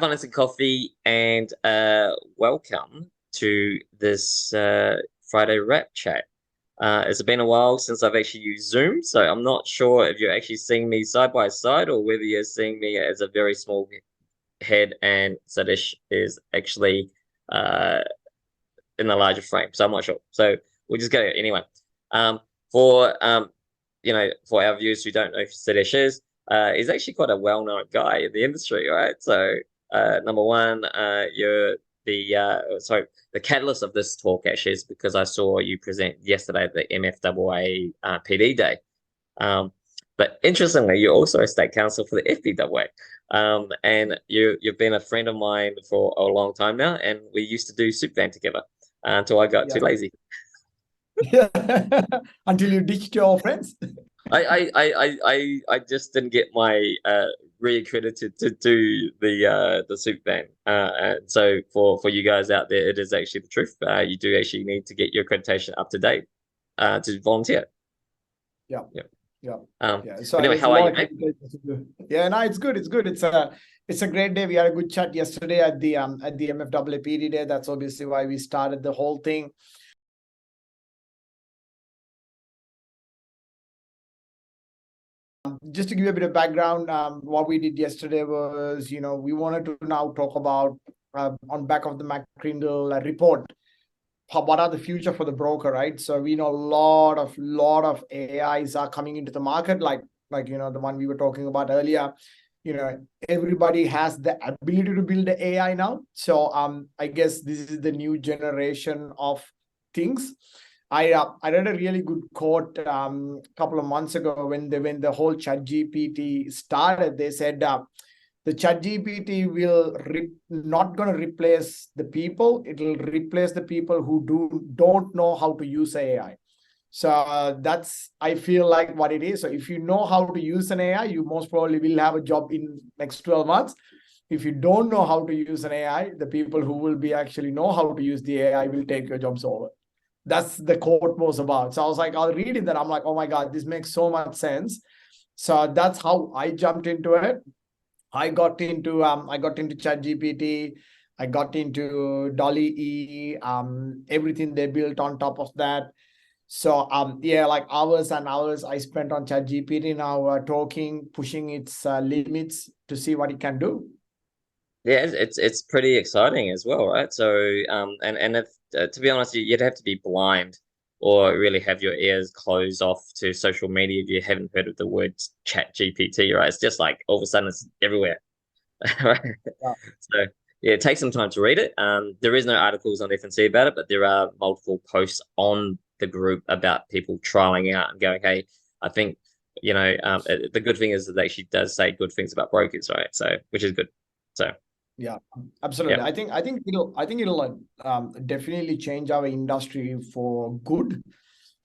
Finance and Coffee, and welcome to this Friday wrap chat. It's been a while since I've actually used Zoom, so I'm not sure if you're actually seeing me side by side or whether you're seeing me as a very small head and Sadish is actually uh, in the larger frame. So I'm not sure. So we'll just go anyway. For for our viewers who don't know who Sadish is, he's actually quite a well-known guy in the industry, right? So number one, you're the catalyst of this talk actually is because I saw you present yesterday at the MFAA PD Day. But interestingly, you're also a state council for the FBAA. And you've been a friend of mine for a long time now, and we used to do Soup Van together until I got too lazy. Yeah. Until you ditched your friends. I just didn't get my reaccredited to do the Soup Van. And so for you guys out there, it is actually the truth. You do actually need to get your accreditation up to date to volunteer. Yeah. Yeah. Yeah. So anyway, how are you, mate? Yeah, no, it's good. It's good. It's a great day. We had a good chat yesterday at the MFAA PD Day. That's obviously why we started the whole thing. Just to give you a bit of background, what we did yesterday was, we wanted to now talk about on back of the McCrindle report, what are the future for the broker, right? So we know a lot of AIs are coming into the market, like the one we were talking about earlier. Everybody has the ability to build the AI now. So I guess this is the new generation of things. I read a really good quote a couple of months ago when the whole ChatGPT started. They said the ChatGPT will not going to replace the people. It will replace the people who don't know how to use AI. So that's, I feel like, what it is. So if you know how to use an AI, you most probably will have a job in next 12 months. If you don't know how to use an AI, the people who will be actually know how to use the AI will take your jobs over. That's the quote was about. So I was like, I'll read it. That I'm like, oh my God, this makes so much sense. So that's how I jumped into it. I got into ChatGPT. I got into Dolly E. Everything they built on top of that. So yeah, like hours and hours I spent on ChatGPT now, talking, pushing its limits to see what it can do. Yeah, it's pretty exciting as well, right? So and if to be honest, you'd have to be blind or really have your ears closed off to social media if you haven't heard of the word ChatGPT, right? It's just like all of a sudden it's everywhere. Right? Yeah. So yeah, take some time to read it. There is no articles on FNC about it, but there are multiple posts on the group about people trialing out and going, "Hey, I think the good thing is that it actually does say good things about brokers, right? So which is good. So yeah, absolutely. yeah. I think it'll definitely change our industry for good.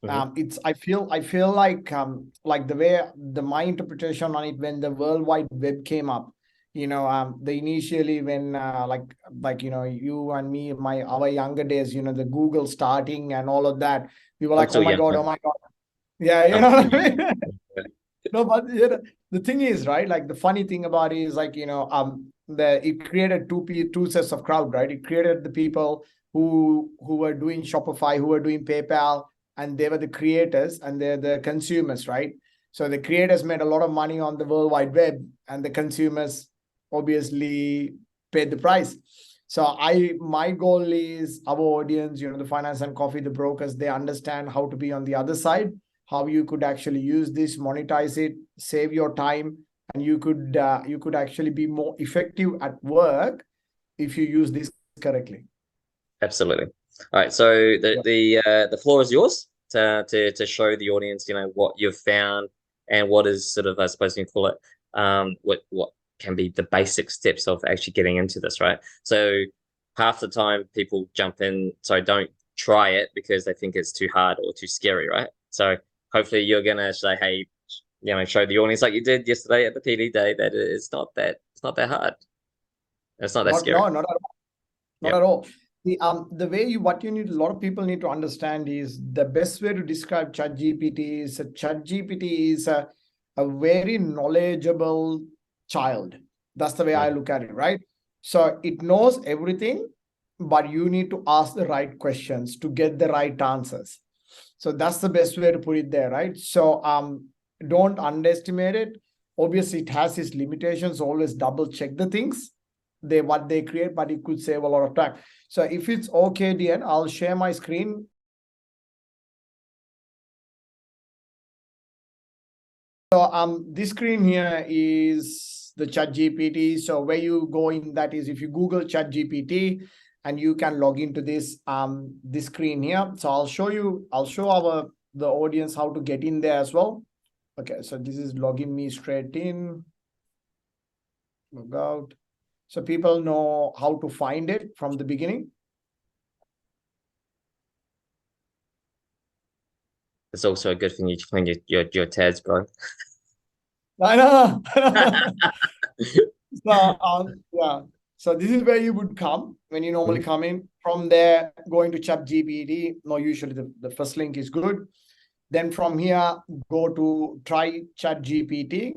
I feel like the way my interpretation on it when the World Wide Web came up, the initially when you and me, our younger days, the Google starting and all of that, we were like, oh my God, yeah, you know what I mean. No, but the thing is, right? Like the funny thing about it is like, it created two sets of crowd, right? It created the people who were doing Shopify, who were doing PayPal, and they were the creators and they're the consumers, right? So the creators made a lot of money on the World Wide Web and the consumers obviously paid the price. So my goal is our audience, the finance and coffee, the brokers, they understand how to be on the other side, how you could actually use this, monetize it, save your time, and you could actually be more effective at work if you use this correctly. Absolutely. All right. So the floor is yours to show the audience, what you've found and what is sort of, I suppose you can call it, what can be the basic steps of actually getting into this, right? So half the time people jump in, so don't try it because they think it's too hard or too scary, right? So hopefully you're gonna say, hey, show the audience like you did yesterday at the PD Day that it's not that hard. It's not that scary. No, not at all. Not at all. The way what you need, a lot of people need to understand is the best way to describe ChatGPT is ChatGPT is a very knowledgeable child. That's the way I look at it, right? So it knows everything, but you need to ask the right questions to get the right answers. So that's the best way to put it there, right? So don't underestimate it. Obviously, it has its limitations. Always double check the things what they create, but it could save a lot of time. So if it's okay, Dian, I'll share my screen. So this screen here is the ChatGPT. So where you go in that is if you Google ChatGPT and you can log into this screen here. So I'll show the audience how to get in there as well. Okay, so this is logging me straight in. Log out. So people know how to find it from the beginning. It's also a good thing you clean your tabs, bro. I know. So yeah. So this is where you would come when you normally come in. From there, going to ChatGPT. No, usually the first link is good. Then from here, go to try ChatGPT.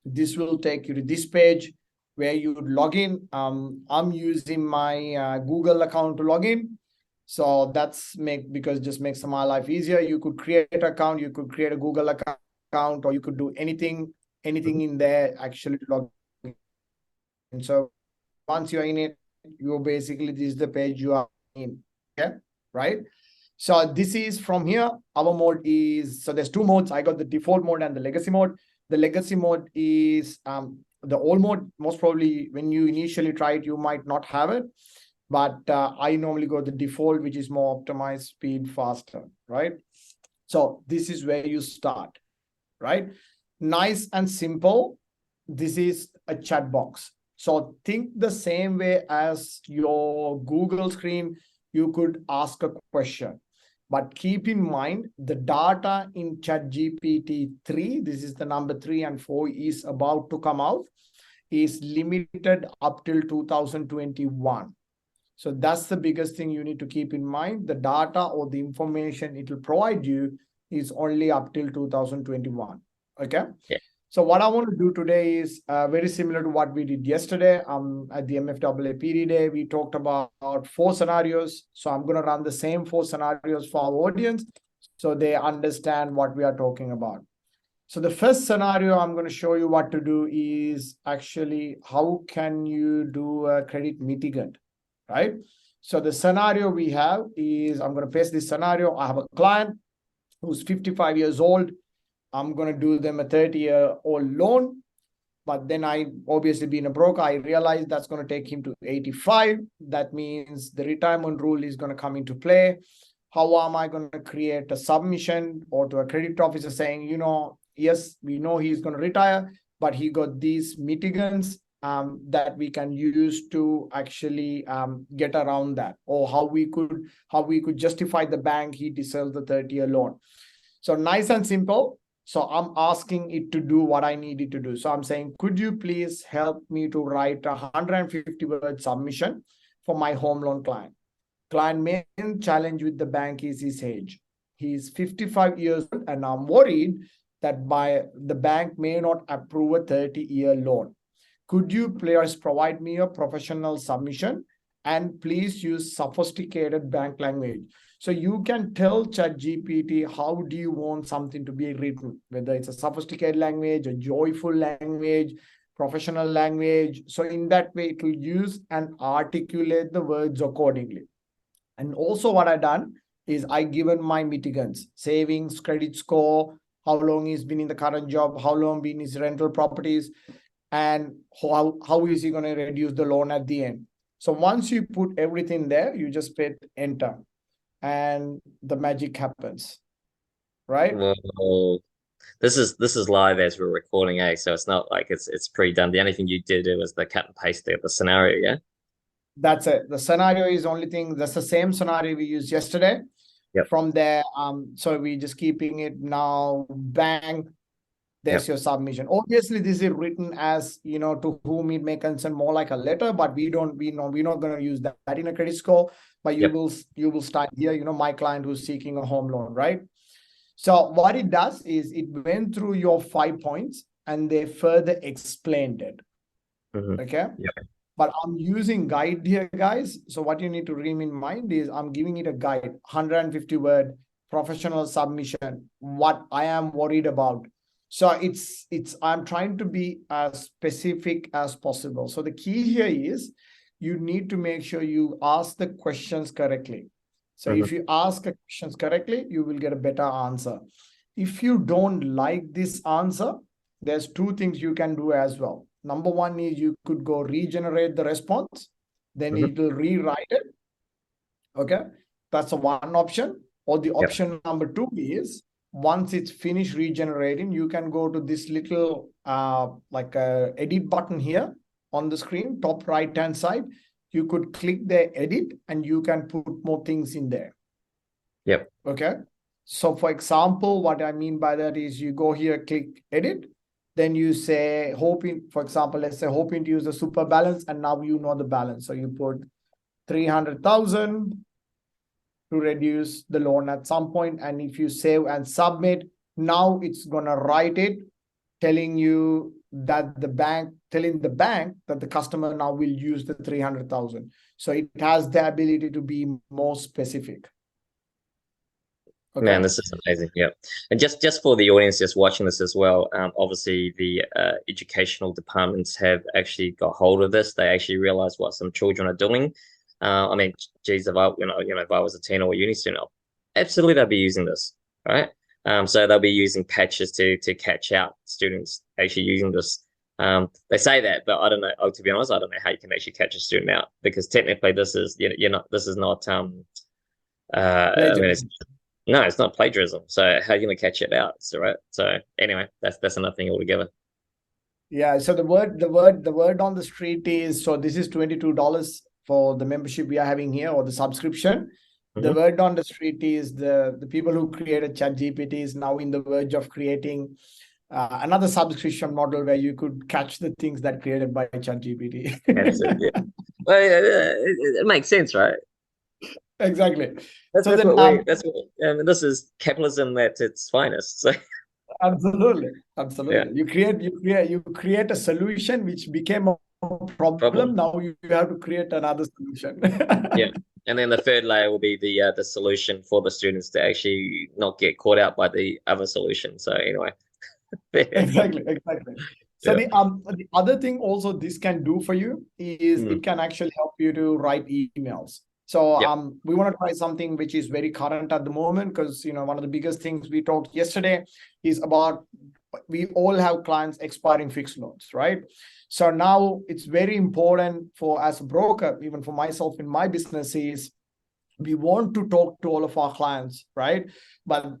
This will take you to this page where you would log in. I'm using my Google account to log in. So that's because it just makes my life easier. You could create an account, you could create a Google account, or you could do anything in there actually to log in. So once you're in it, you basically, this is the page you are in. Okay, right? So this is from here. Our mode is, so there's two modes. I got the default mode and the legacy mode. The legacy mode is the old mode. Most probably when you initially try it, you might not have it. But I normally go the default, which is more optimized, speed, faster, right? So this is where you start, right? Nice and simple. This is a chat box. So think the same way as your Google screen, you could ask a question. But keep in mind, the data in ChatGPT 3, this is the number 3 and 4 is about to come out, is limited up till 2021. So that's the biggest thing you need to keep in mind. The data or the information it will provide you is only up till 2021. Okay. Yeah. So what I want to do today is very similar to what we did yesterday. At the MFAA PD day, we talked about 4 scenarios. So I'm going to run the same 4 scenarios for our audience so they understand what we are talking about. So the first scenario I'm going to show you what to do is actually how can you do a credit mitigant, right? So the scenario we have is, I'm going to paste this scenario. I have a client who's 55 years old. I'm going to do them a 30-year-old loan. But then I, obviously being a broker, I realized that's going to take him to 85. That means the retirement rule is going to come into play. How am I going to create a submission or to a credit officer saying, yes, we know he's going to retire, but he got these mitigants that we can use to actually get around that, or how we could justify the bank he deserves the 30-year loan. So nice and simple. So I'm asking it to do what I need it to do. So I'm saying, could you please help me to write a 150-word submission for my home loan client? Client main challenge with the bank is his age. He's 55 years old, and I'm worried that the bank may not approve a 30-year loan. Could you please provide me a professional submission and please use sophisticated bank language? So you can tell ChatGPT how do you want something to be written, whether it's a sophisticated language, a joyful language, professional language. So in that way, it will use and articulate the words accordingly. And also what I done is I given my mitigants, savings, credit score, how long he's been in the current job, how long been his rental properties, and how is he going to reduce the loan at the end. So once you put everything there, you just hit enter and the magic happens, right? Well, this is live as we're recording, eh? So it's not like it's pre-done. The only thing you did was the cut and paste the scenario, yeah? That's it. The scenario is only thing. That's the same scenario we used yesterday. Yep. From there, so we just keeping it now. Bang, there's your submission. Obviously, this is written as to whom it may concern, more like a letter, but we're not going to use that in a credit score. But you will start here. My client who's seeking a home loan, right? So what it does is it went through your 5 points and they further explained it. Mm-hmm. Okay. Yep. But I'm using guide here, guys. So what you need to read in mind is I'm giving it a guide, 150 word professional submission, what I am worried about. So I'm trying to be as specific as possible. So the key here is you need to make sure you ask the questions correctly. So Hmm. if you ask the questions correctly, you will get a better answer. If you don't like this answer, there's two things you can do as well. Number one is you could go regenerate the response, then Hmm. it will rewrite it. Okay, that's the one option. Or the Yep. option number two is once it's finished regenerating, you can go to this little like a edit button here on the screen, top right hand side. You could click the edit and you can put more things in there. Yep. Okay. So for example, what I mean by that is you go here, click edit, then you say hoping, for example, let's say hoping to use the super balance, and now you know the balance. So you put 300,000 to reduce the loan at some point. And if you save and submit, now it's gonna write it, telling you that telling the bank that the customer now will use the 300,000. So it has the ability to be more specific. Man, Okay. this is amazing. Yeah. And just for the audience just watching this as well, obviously the educational departments have actually got hold of this. They actually realize what some children are doing. I mean, geez, if I, if I was a teen or a uni student, absolutely they'll be using this, right? So they'll be using patches to catch out students actually using this. They say that, but I don't know. Oh, to be honest, I don't know how you can actually catch a student out because technically this is you're not this is not I mean, Plagiarism. no, it's not plagiarism. So how are you going to catch it out? So right. So anyway, that's another thing altogether. Yeah, so the word on the street is, so this is $22 for the membership we are having here, or the subscription. The Hmm. word on the street is the people who created ChatGPT is now in the verge of creating another subscription model where you could catch the things that created by ChatGPT. Absolutely. Yeah. Well, yeah, it makes sense, right? Exactly. That's So that's then what we that's what this is capitalism at its finest. So absolutely, yeah, absolutely. You create a solution which became a problem. problem. Now you have to create another solution. Yeah. And then the third layer will be the solution for the students to actually not get caught out by the other solution. So anyway, Exactly, exactly. So yeah. the other thing also this can do for you is Mm. it can actually help you to write emails. So Yep. we want to try something which is very current at the moment, because one of the biggest things we talked yesterday is about we all have clients expiring fixed loans, right? So now it's very important for, as a broker, even for myself in my business, is we want to talk to all of our clients, right? But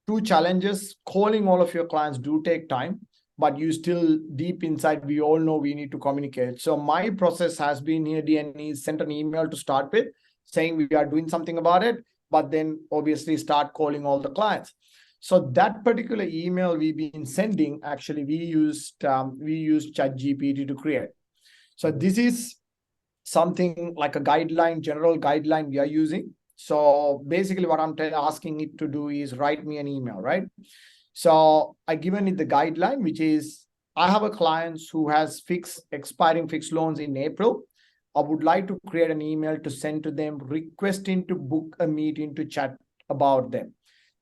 two challenges: calling all of your clients do take time, but you still deep inside, we all know we need to communicate. So my process has been here, DNE sent an email to start with saying we are doing something about it, but then obviously start calling all the clients. So that particular email we've been sending, actually we used ChatGPT to create. So Mhm. this is something like a guideline, general guideline we are using. So basically what I'm asking it to do is write me an email, right? So I given it the guideline, which is I have a client who has expiring fixed loans in April. I would like to create an email to send to them requesting to book a meeting to chat about them.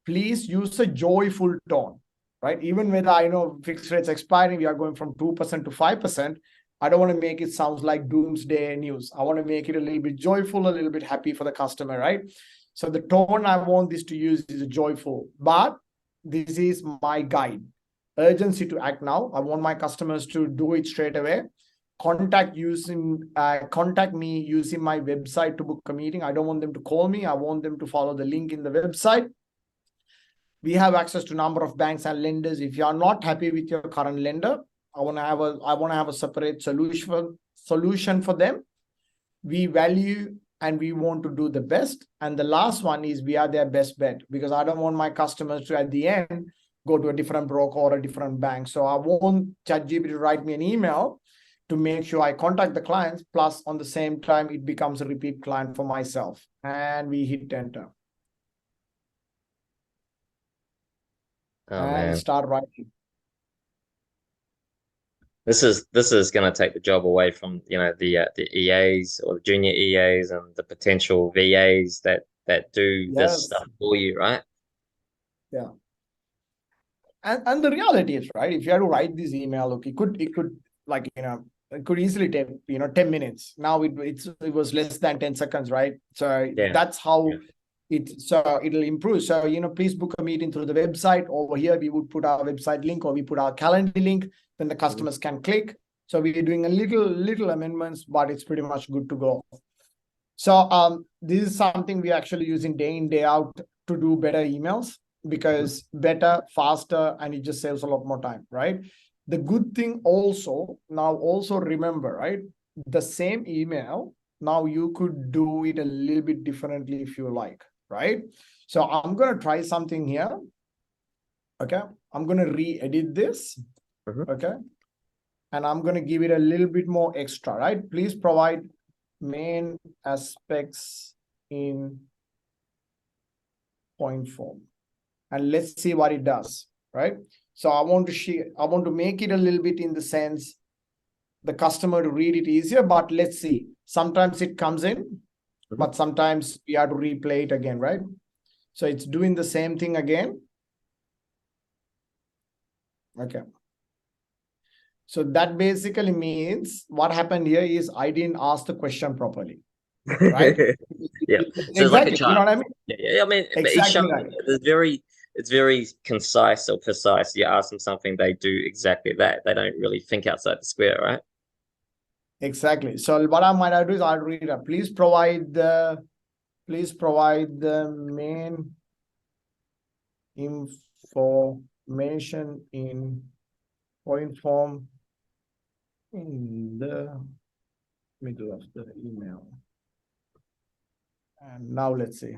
Please use a joyful tone, right? Even when I know fixed rates expiring, we are going from 2% to 5%. I don't want to make it sound like doomsday news. I want to make it a little bit joyful, a little bit happy for the customer, right? So the tone I want this to use is joyful, but this is my guide. Urgency to act now. I want my customers to do it straight away. Contact me using my website to book a meeting. I don't want them to call me. I want them to follow the link in the website. We have access to number of banks and lenders. If you are not happy with your current lender, I want to have a separate solution for them. We value and we want to do the best. And the last one is we are their best bet, because I don't want my customers to at the end go to a different broker or a different bank. So I want ChatGPT to write me an email to make sure I contact the clients. Plus, on the same time, it becomes a repeat client for myself. And we hit enter Oh and man. start writing. This is going to take the job away from the EAs or the junior EAs and the potential VAs that do this Yes. stuff for you, right? Yeah. And the reality is, right, if you had to write this email, look, it could like, it could easily take 10 minutes. Now it was less than 10 seconds, right? So Yeah. that's how so it'll improve. So please book a meeting through the website. Over here we would put our website link, or we put our calendar link, then the Mhm. customers can click. So we're doing a little amendments, but it's pretty much good to go. So this is something we actually using day in, day out to do better emails, Mhm. because better, faster, and it just saves a lot more time, right? The good thing also, now also remember, right? The same email, now you could do it a little bit differently if you like, right? So I'm going to try something here. Okay. I'm going to re-edit this. Mhm. Okay. And I'm going to give it a little bit more extra, right? Please provide main aspects in point form, and let's see what it does, right? So I want to make it a little bit in the sense the customer to read it easier, but let's see. Sometimes it comes in, Mhm. but sometimes we have to replay it again, right? So it's doing the same thing again. Okay. So that basically means what happened here is I didn't ask the question properly, right? Yeah. So it's like a Exactly. You know chart. what I mean? Yeah. I mean, but each Exactly chart right. it's very concise or precise. You ask them something, they do exactly that. They don't really think outside the square, right? Exactly. So what I might do is I'll read it. Please provide the main information in point form in the middle of the email. And now let's see.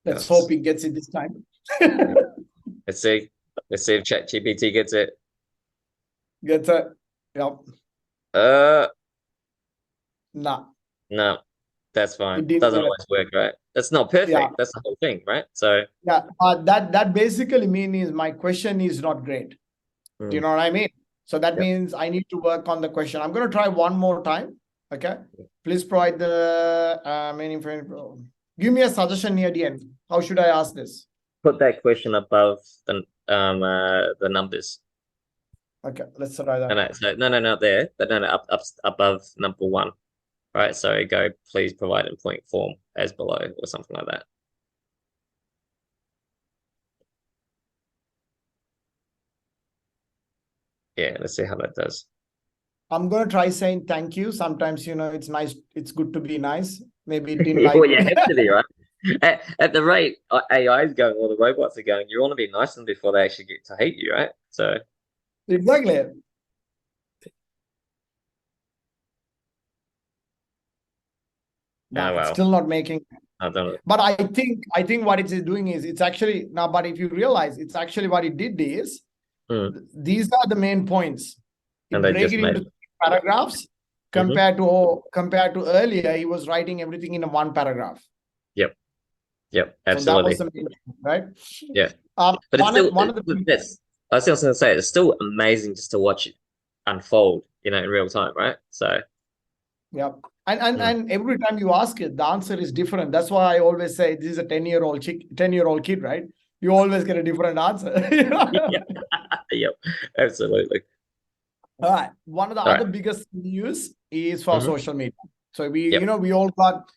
Let's Yes. hope he gets it this time. Yeah. Let's see. Let's see if ChatGPT gets it. Gets it. Yep. Uh, Nah, no, that's fine. it didn't Doesn't get it. always work, right? That's not Yeah. perfect. That's the whole thing, right? So, Yeah. That basically means my question is not great. Do you mm, know what I mean? So that yep. means I need to work on the question. I'm going to try one more time. Okay. Please provide the main information. Give me a suggestion near the end. How should I ask this? Put that question above the numbers. Okay, let's try No, that. no, so no, no, not there, but no, no, up above number one. Right. So go. Please provide in point form as below, or something like that. Yeah. Let's see how that does. I'm going to try saying thank you. Sometimes, it's nice. It's good to be nice. Maybe it didn't like. Well, you have to be right. At the rate AI is going, or the robots are going, you want to be nice to them before they actually get to hate you, right? So, Exactly. oh Nah, it's well, still not making. I don't know. But I think what it is doing is it's actually now. But if you realize, it's actually what it did is Mm. these are the main points. And It they break just it made into it. paragraphs Hmm. compared to earlier, he was writing everything in a one paragraph. Yep. Yep. So that was Absolutely. the main thing, right? Yeah. But it's still One of the this. I was going to say it's still amazing just to watch it unfold, in real time, right? So, yeah. And mm. and every time you ask it, the answer is different. That's why I always say this is a 10-year-old kid, right? You always get a different answer. Yeah. Yep. Absolutely. All right. One of the All other right. biggest news is for Hmm. social media. So we, Yep. we all got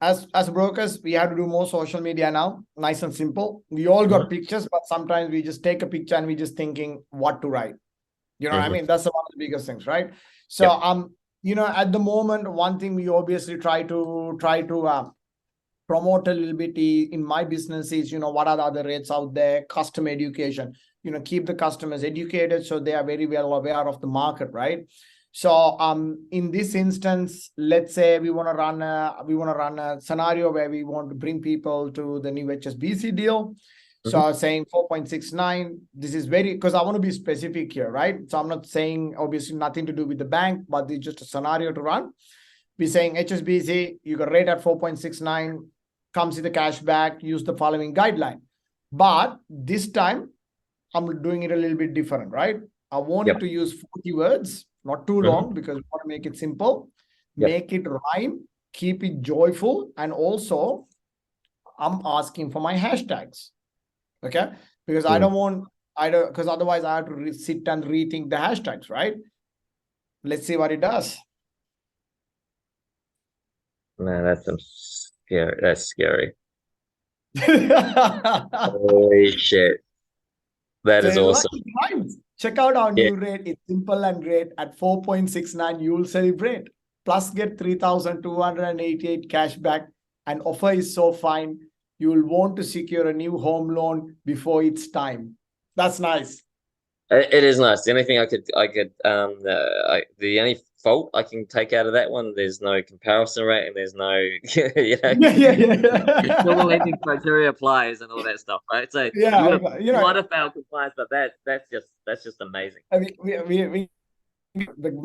as brokers, we have to do more social media now. Nice and simple. We all got Hmm. pictures, but sometimes we just take a picture and we just thinking what to write. You know what I Hmm. mean? That's one of the biggest things, right? So Yep. at the moment, one thing we obviously try to promote a little bit in my business is, what are the other rates out there, customer education, keep the customers educated so they are very well aware of the market, right? So in this instance, let's say we want to run a scenario where we want to bring people to the new HSBC deal. So Hmm. I was saying 4.69. This is very, because I want to be specific here, right? So I'm not saying obviously nothing to do with the bank, but it's just a scenario to run. We're saying HSBC, you got rate at 4.69, comes with the cash back, use the following guideline. But this time I'm doing it a little bit different, right? I want it Yep. to use 40 words, not too Hmm. long, because we want to make it simple, Yep. make it rhyme, keep it joyful, and also I'm asking for my hashtags. Okay, because I Mm. don't want I don't because otherwise I have to sit and rethink the hashtags, right? Let's see what it does. Man, that's some scary. That's scary. So Holy shit. That is like awesome. it rhymes. Check out our Yeah. new rate. It's simple and great. At 4.69, you will celebrate. Plus, get 3,288 cash back. And offer is so fine. You will want to secure a new home loan before it's time. That's nice. It is nice. The only thing the only fault I can take out of that one, there's no comparison rate and there's no, Yeah, yeah, normal yeah. lending criteria applies and all that stuff, right? So Yeah, you might have failed compliance, but that's just amazing. I mean,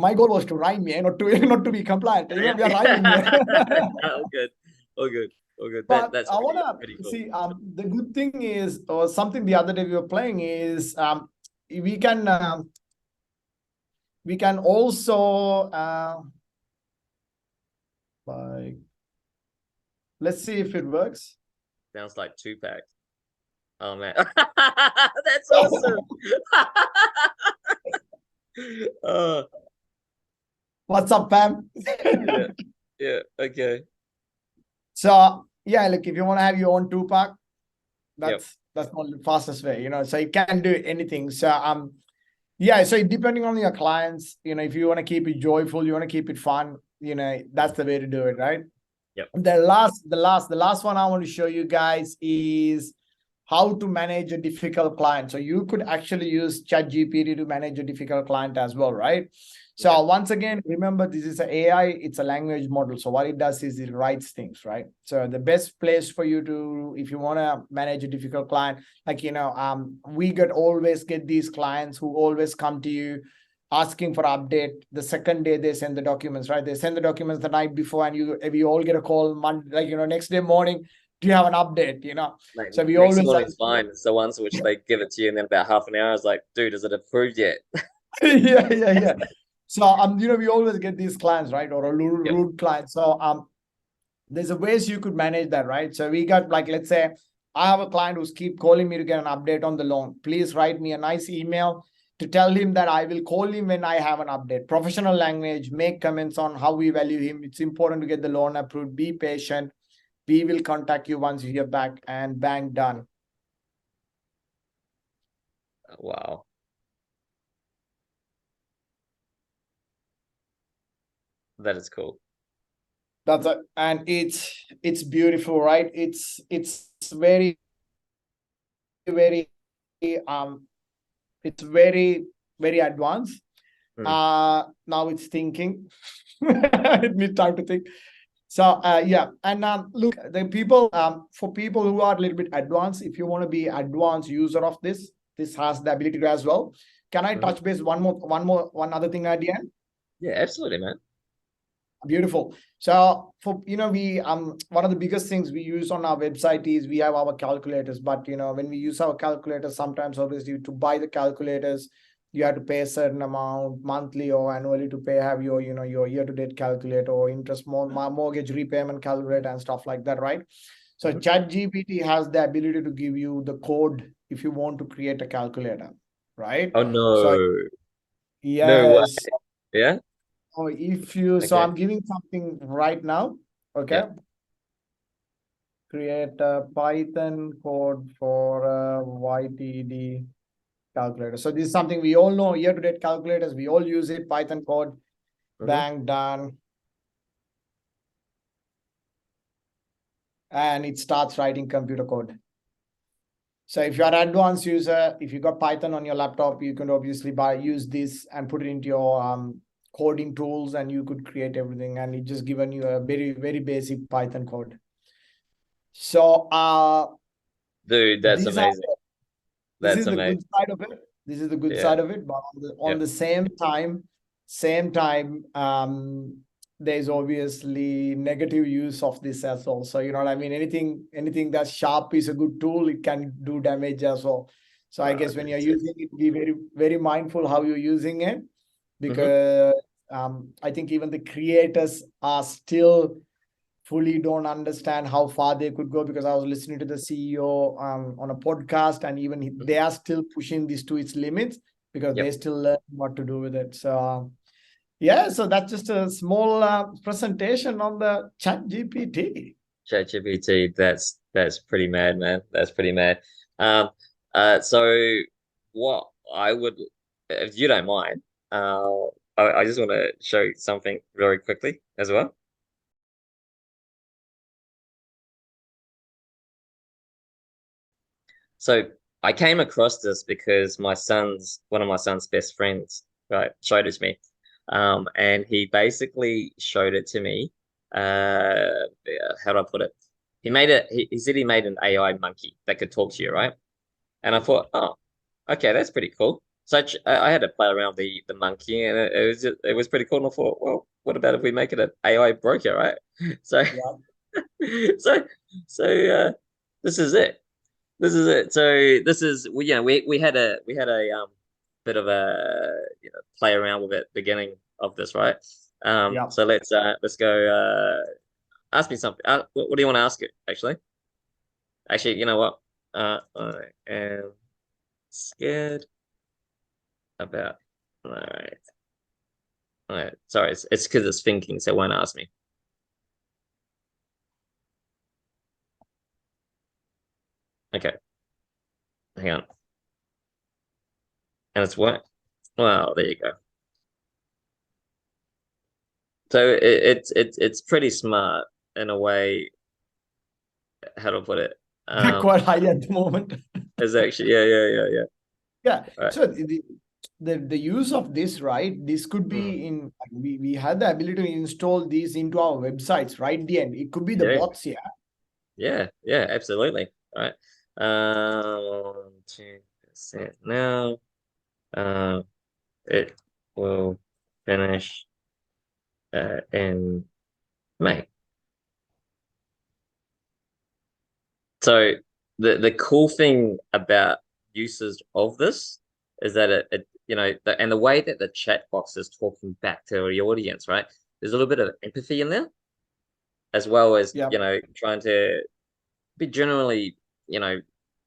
my goal was to rhyme, yeah, not to not to be compliant. Yeah, We are rhyming here. yeah. All good, all good, all good. But That's I pretty wanna cool. see. The good thing is, or something the other day we were playing is, we can we can also like, let's see if it works. Sounds like Tupac. Oh man, that's awesome. Oh What's up, Pam? yeah, yeah. Okay. So yeah, like if you want to have your own Tupac, Yep. that's not the fastest way, So you can do anything. So yeah, so depending on your clients, if you want to keep it joyful, you want to keep it fun, that's the way to do it, right? Yep. The last one I want to show you guys is how to manage a difficult client. So you could actually use ChatGPT to manage a difficult client as well, right? Okay. So once again, remember this is an AI, it's a language model. So what it does is it writes things, right? So the best place for you to, if you want to manage a difficult client, like we always get these clients who always come to you asking for update. The second day they send the documents, right? They send the documents the night before, and we all get a call Monday, like next day morning. Do you have an update? Like So we next always morning's fine. It's the ones which they give it to you, and then about half an hour, I was like, dude, is it approved yet? yeah, yeah, yeah. So we always get these clients, right? Or a Yep. rude client. So there's a ways you could manage that, right? So we got, like, let's say I have a client who's keep calling me to get an update on the loan. Please write me a nice email to tell him that I will call him when I have an update. Professional language, make comments on how we value him. It's important to get the loan approved. Be patient. We will contact you once you hear back, and bang, done. Wow. That is cool. That's it. And it's beautiful, right? It's very, very um it's very, very advanced. Hmm. Now it's thinking. It needs time to think. So yeah, and look, the people for people who are a little bit advanced, if you want to be advanced user of this has the ability to as well. Can I Mhm. touch base one other thing at the end? Yeah, absolutely, man. Beautiful. So for we one of the biggest things we use on our website is we have our calculators. But when we use our calculators, sometimes obviously to buy the calculators, you have to pay a certain amount monthly or annually to pay have your your year-to-date calculator or mortgage repayment calculator and stuff like that, right? So Mhm. ChatGPT has the ability to give you the code if you want to create a calculator, right? Oh So no. No way. yes. Yeah? So Okay. I'm giving something right now. Yeah. Okay. Create a Python code for a YTD calculator. So this is something we all know, year-to-date calculators. We all use it. Python code, Hmm. bang, done. And it starts writing computer code. So if you're an advanced user, if you got Python on your laptop, you can obviously use this and put it into your coding tools, and you could create everything. And it just given you a very, very basic Python code. So Dude, that's these are amazing. this That's is the good amazing. side of it. This is the good Yeah. side of it. But on Yeah. the same time, there's obviously negative use of this as well. So you know what I mean? Anything that's sharp is a good tool, it can do damage as well. So I guess when you're using it, be very, very mindful how you're using it, Mm-hmm. because I think even the creators are still fully don't understand how far they could go, because I was listening to the CEO on a podcast, and even Mm-hmm. they are still pushing this to its limits because they Yep. still learn what to do with it. So yeah, so that's just a small presentation on the Chat GPT. ChatGPT, that's pretty mad, man. That's pretty mad. Um, so what I would, if you don't mind, I just want to show you something very quickly as well. So I came across this because one of my son's best friends, right, showed it to me. And he basically showed it to me. How do I put it? He said he made an AI monkey that could talk to you, right? And I thought, oh, okay, that's pretty cool. So I had to play around with the monkey, and it was pretty cool. And I thought, well, what about if we make it an AI broker, right? So Yeah. so so this is it. This is it. So this is we had a bit of a play around with it beginning of this, right? Yeah. So let's go. Ask me something. What do you want to ask it? Actually, you know what? I am scared about. All right. All right. Sorry, it's because it's thinking, so it won't ask me. Okay, hang on. And it's what? Well, there you go. So it's pretty smart in a way. How to put it? Quite high at the moment. It's actually yeah. Yeah. Right. So the use of this, right? This could Mm, be in, we had the ability to install these into our websites, right? The end. It could be the yeah, bots, yeah. yeah, absolutely. All right. 2% now. Um, it will finish in May. So the cool thing about uses of this is that it and the way that the chat box is talking back to the audience, right? There's a little bit of empathy in there, as well as Yeah. trying to be generally,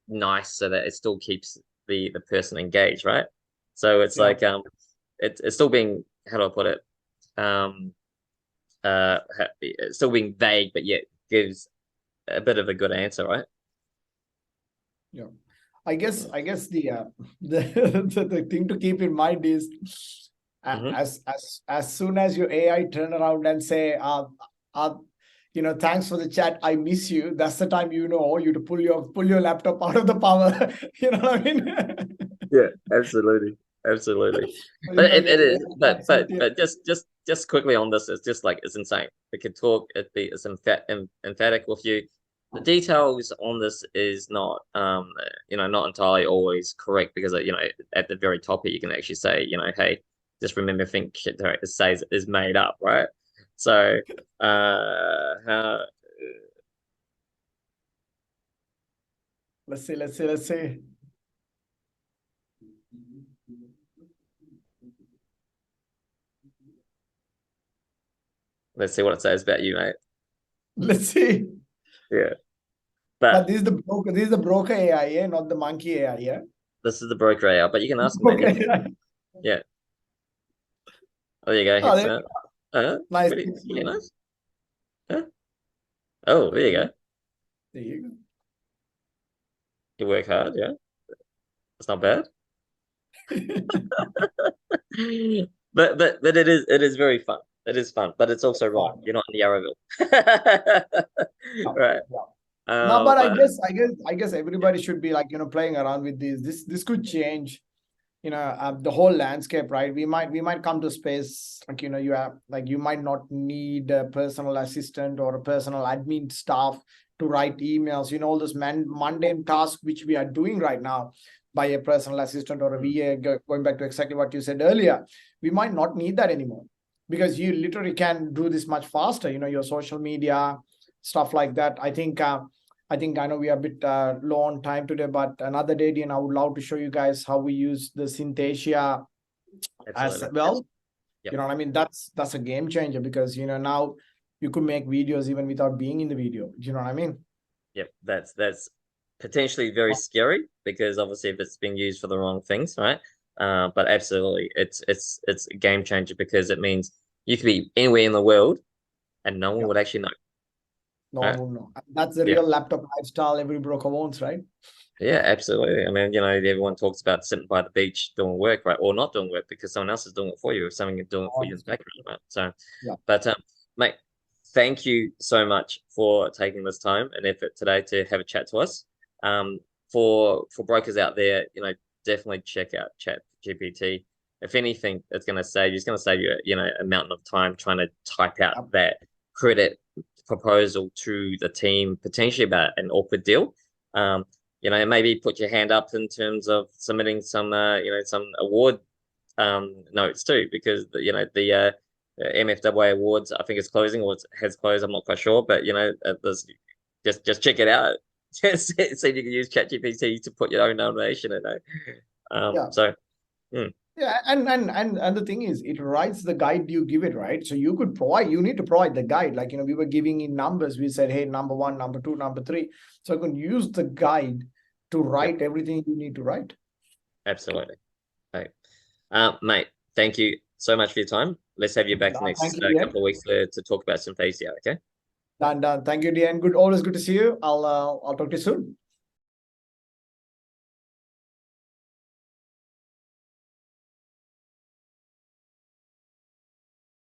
nice so that it still keeps the person engaged, right? So it's Yeah. like it's still being, how do I put it? Um it's still being vague, but yet gives a bit of a good answer, right? Yeah. I guess the the thing to keep in mind is, Mm-hmm. as soon as your AI turn around and say, uh thanks for the chat, I miss you. That's the time you to pull your laptop out of the power. You know what I mean? Yeah, absolutely, absolutely. But Because it is, AI can sit here. but just quickly on this, it's just like it's insane. It can talk. It's emphatic with you. The details on this is not not entirely always correct, because at the very top here you can actually say, hey, just remember, think shit that it says is made up, right? So how Let's see. let's see what it says about you, mate. Let's see. Yeah, But but this is the broker AI, yeah, not the monkey AI, yeah. this is the broker AI, but you can ask them Okay. anything. Yeah. Oh, there you go. Oh, Hits there, that. nice. Pretty nice. Huh? Oh, there you go. There you You work hard, yeah. It's not bad. go. But it is very fun. It is fun, but it's also right. Fun. You're not in Yarraville. Yeah, Right. yeah. No, but I But guess I guess I guess everybody should be like playing around with these. This could change the whole landscape, right? We might come to space like you have like you might not need a personal assistant or a personal admin staff to write emails. All this mundane task which we are doing right now by a personal assistant or a VA. Going back to exactly what you said earlier, we might not need that anymore, because you literally can do this much faster, your social media, stuff like that. I know we are a bit low on time today, but another day, Dean, I would love to show you guys how we use the Synthesia as Absolutely. well. Yep. You know what I mean? That's a game changer, because now you could make videos even without being in the video. Do you know what I mean? Yep. That's potentially very scary because obviously if it's being used for the wrong things, right? But absolutely, it's a game changer because it means you could be anywhere in the world and no one Yeah. would actually know. No one Right? will know. That's the Yeah. real laptop lifestyle every broker wants, right? Yeah, absolutely. I mean, everyone talks about sitting by the beach doing work, right? Or not doing work because someone else is doing it for you or something is doing it for you in the Honestly. background, right? So, Yeah. but mate, thank you so much for taking this time and effort today to have a chat to us. Um, for brokers out there, definitely check out ChatGPT. If anything, it's going to save you, a mountain of time trying to type out Yeah. that credit proposal to the team, potentially about an awkward deal. Maybe put your hand up in terms of submitting some award notes too, because the MFAA awards, I think it's closing or it has closed. I'm not quite sure, but there's just check it out. Just see if you can use ChatGPT to put your own nomination in it. Yeah. So mm, Yeah, and the thing is, it writes the guide you give it, right? So you need to provide the guide. Like, we were giving in numbers. We said, hey, number one, number two, number three. So you can use the guide to yep, write everything you need to write. absolutely. Right. Mate, thank you so much for your time. Let's have you back the Thank next you, Ian. couple of weeks to talk about Synthesia, okay? Done, done. Thank you, Ian. Good, always good to see you. I'll talk to you soon.